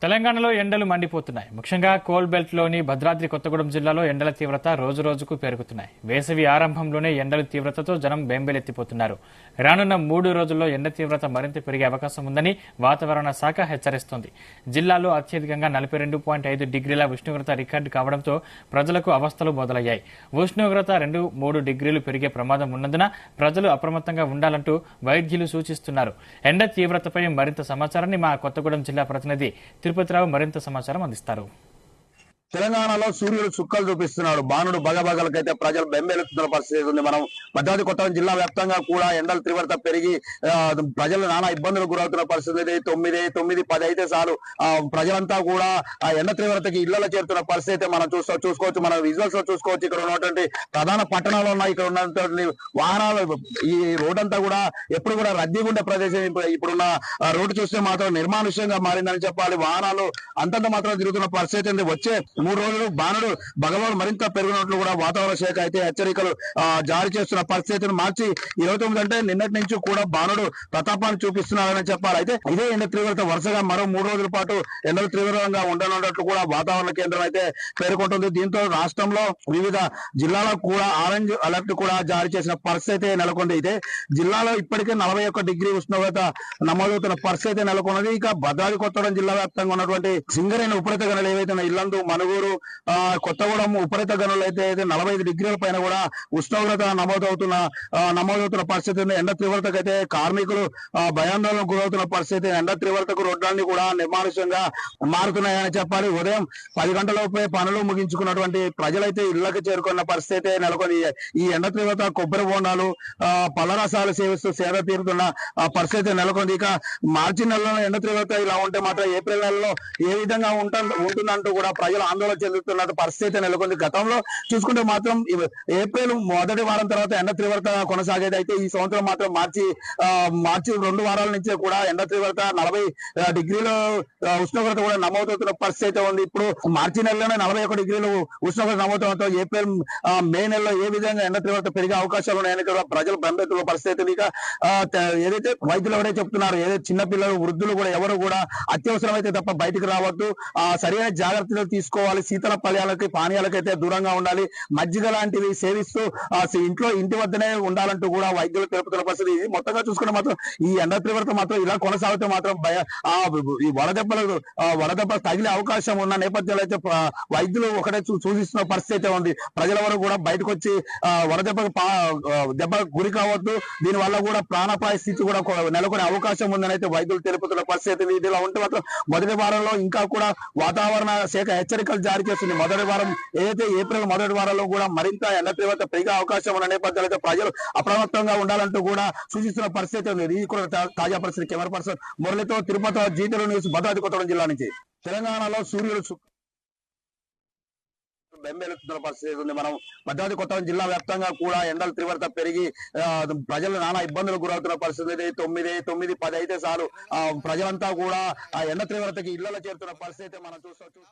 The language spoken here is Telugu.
తెలంగాణలో ఎండలు మండిపోతున్నాయి. ముఖ్యంగా కోల్ బెల్ట్ లోని భద్రాద్రి కొత్తగూడెం జిల్లాలో ఎండల తీవ్రత రోజురోజుకు పెరుగుతున్నాయి. వేసవి ఆరంభంలోనే ఎండల తీవ్రతతో జనం బెంబేలెత్తిపోతున్నారు. రానున్న 3 రోజుల్లో ఎండ తీవ్రత మరింత పెరిగే అవకాశం ఉందని వాతావరణ శాఖ హెచ్చరిస్తోంది. జిల్లాలో అత్యధికంగా 42.5 డిగ్రీల ఉష్ణోగ్రత రికార్డు కావడంతో ప్రజలకు అవస్థలు మొదలయ్యాయి. ఉష్ణోగ్రత 2-3 డిగ్రీలు పెరిగే ప్రమాదం ఉన్నందున ప్రజలు అప్రమత్తంగా ఉండాలంటూ వైద్యులు సూచిస్తున్నారు. ఎండ తీవ్రతపై మరింత సమాచారాన్ని మా కొత్తగూడెం జిల్లా ప్రతినిధి తిరుపతిరావు మరింత సమాచారం అందిస్తారు. తెలంగాణలో సూర్యుడు చుక్కలు చూపిస్తున్నాడు. బాణుడు బగబగలకైతే ప్రజలు బెంబేలెత్తుతున్న పరిస్థితి ఉంది. మనం భద్రాద్రి కొత్తగూడెం జిల్లా వ్యాప్తంగా కూడా ఎండల తీవ్రత పెరిగి ప్రజలు నానా ఇబ్బందులకు గురవుతున్న పరిస్థితి. 9, 10 అయితే చాలు ప్రజలంతా కూడా ఆ ఎండ తీవ్రతకి ఇళ్లలో చేరుతున్న పరిస్థితి మనం చూసుకోవచ్చు. మనం విజువల్స్ లో చూసుకోవచ్చు. ఇక్కడ ఉన్నటువంటి ప్రధాన పట్టణాలు ఉన్నాయి. ఇక్కడ ఉన్నటువంటి వాహనాలు, ఈ రోడ్ అంతా కూడా ఎప్పుడు కూడా రద్దీగా ఉండే ప్రదేశం. ఇప్పుడున్న రోడ్డు చూస్తే మాత్రం నిర్మానుష్యంగా మారిందని చెప్పాలి. వాహనాలు అంతంత మాత్రం తిరుగుతున్న పరిస్థితి ఉంది. వచ్చే 3 రోజులు బాణుడు భగవాన్ మరింత పెరిగినట్లు కూడా వాతావరణ శాఖ అయితే హెచ్చరికలు జారీ చేస్తున్న పరిస్థితిని మార్చి 29 అంటే నిన్నటి నుంచి కూడా బాణుడు ప్రతాపాన్ని చూపిస్తున్నారని చెప్పాలి. అయితే ఇదే ఎండ తీవ్రత వరుసగా మరో 3 రోజుల పాటు ఎండలు తీవ్రంగా ఉండనున్నట్లు కూడా వాతావరణ కేంద్రం అయితే పేర్కొంటుంది. దీంతో రాష్ట్రంలో వివిధ జిల్లాలకు కూడా ఆరెంజ్ అలర్ట్ కూడా జారీ చేసిన పరిస్థితి నెలకొంది. అయితే జిల్లాలో ఇప్పటికే 41 డిగ్రీ ఉష్ణోగ్రత నమోదవుతున్న పరిస్థితి నెలకొన్నది. ఇక భద్రాద్రి కొత్తగూడెం జిల్లా వ్యాప్తంగా ఉన్నటువంటి సింగరేణి ఉపరితల గనులు ఏవైతే ఇల్లందు, మనుగూరు, కొత్తగూడెం ఉపరితల గనులు అయితే 45 డిగ్రీల పైన కూడా ఉష్ణోగ్రత నమోదవుతున్న పరిస్థితి ఉంది. ఎండ తీవ్రతకు అయితే కార్మికులు భయాందోళనకు గురవుతున్న పరిస్థితి. ఎండ తీవ్రతకు రోడ్లన్నీ కూడా నిర్మానుష్యంగా మారుతున్నాయని చెప్పాలి. ఉదయం 10 గంటలలోపే పనులు ముగించుకున్నటువంటి ప్రజలైతే ఇళ్లకు చేరుకున్న పరిస్థితి నెలకొని ఈ ఎండ తీవ్రత కొబ్బరి బోండాలు, పళ్ళ రసాలు సేవిస్తూ సేద తీరుతున్న పరిస్థితి నెలకొంది. ఇక మార్చి నెలలో ఎండ తీవ్రత ఇలా ఉంటే మాత్రం ఏప్రిల్ నెలలో ఏ విధంగా ఉంటుందంటూ కూడా ప్రజలు ఆందోళన చెందుతున్న పరిస్థితి నెలకొంది. గతంలో చూసుకుంటే మాత్రం ఏప్రిల్ మొదటి వారం తర్వాత ఎండ తీవ్రత కొనసాగేది. అయితే ఈ సంవత్సరం మాత్రం మార్చి 2 వారాల నుంచే కూడా ఎండ తీవ్రత 40 డిగ్రీల ఉష్ణోగ్రత కూడా నమోదవుతున్న పరిస్థితి ఉంది. ఇప్పుడు మార్చి నెలలోనే 41 డిగ్రీలు ఉష్ణోగ్రత నమోదవడంతో ఏప్రిల్, మే నెలలో ఏ విధంగా ఎండ తీవ్రత పెరిగే అవకాశాలు ఉన్నాయని కూడా ప్రజలు బెంబెత్తున్న పరిస్థితి. ఇక ఏదైతే వైద్యులు ఎవరైతే చెప్తున్నారు, ఏదైతే చిన్నపిల్లలు, వృద్ధులు కూడా ఎవరు కూడా అత్యవసరమైతే తప్ప బయటకు రావద్దు, సరైన జాగ్రత్తలు తీసుకోవాలి, శీతల పానీయాలకైతే దూరంగా ఉండాలి, మజ్జిగ లాంటివి సేవిస్తూ ఇంటి వద్దనే ఉండాలంటూ కూడా వైద్యులు తెలుపుతున్న పరిస్థితి. ఇది మొత్తంగా చూసుకుంటే మాత్రం ఈ ఎండ తీవ్రత మాత్రం ఇలా కొనసాగితే మాత్రం ఈ వడదెబ్బ తగిలే అవకాశం ఉన్న నేపథ్యంలో అయితే వైద్యులు ఒకటే సూచిస్తున్న పరిస్థితి ఉంది. ప్రజలెవరూ కూడా బయటకు వచ్చి దెబ్బ గురి కావద్దు, దీని వల్ల కూడా ప్రాణాపాయ స్థితి కూడా నెలకొనే అవకాశం ఉందని అయితే వైద్యులు తెలుపుతున్న పరిస్థితి. ఇదిలా ఉంటే మాత్రం మొదటి వారంలో ఇంకా కూడా వాతావరణ శాఖ హెచ్చరికలు జారీ చేస్తుంది. మొదటి వారం ఏదైతే ఏప్రిల్ మొదటి వారంలో కూడా మరింత ఎండ తీవ్రత పెరిగే అవకాశం ఉన్న నేపథ్యంలో అయితే ప్రజలు అప్రమత్తంగా ఉండాలంటూ కూడా సూచిస్తున్న పరిస్థితి ఉంది. ఇది కూడా తాజా పరిస్థితి. కెమెరా పర్సన్ మురళితో తిరుపతి, జీటీవీ న్యూస్, భద్రాద్రి కొత్తగూడెం జిల్లా నుంచి. తెలంగాణలో సూర్యుడు బెంబేలెత్తుతున్న పరిస్థితి ఉంది. మనం భద్రాద్రి కొత్తగూడెం జిల్లా వ్యాప్తంగా కూడా ఎండల తీవ్రత పెరిగి ప్రజలు నానా ఇబ్బందులకు గురవుతున్న పరిస్థితి. 9, 10 అయితే చాలు ప్రజలంతా కూడా ఆ ఎండ తీవ్రతకి ఇళ్లలో చేరుతున్న పరిస్థితి మనం చూసుకోవచ్చు.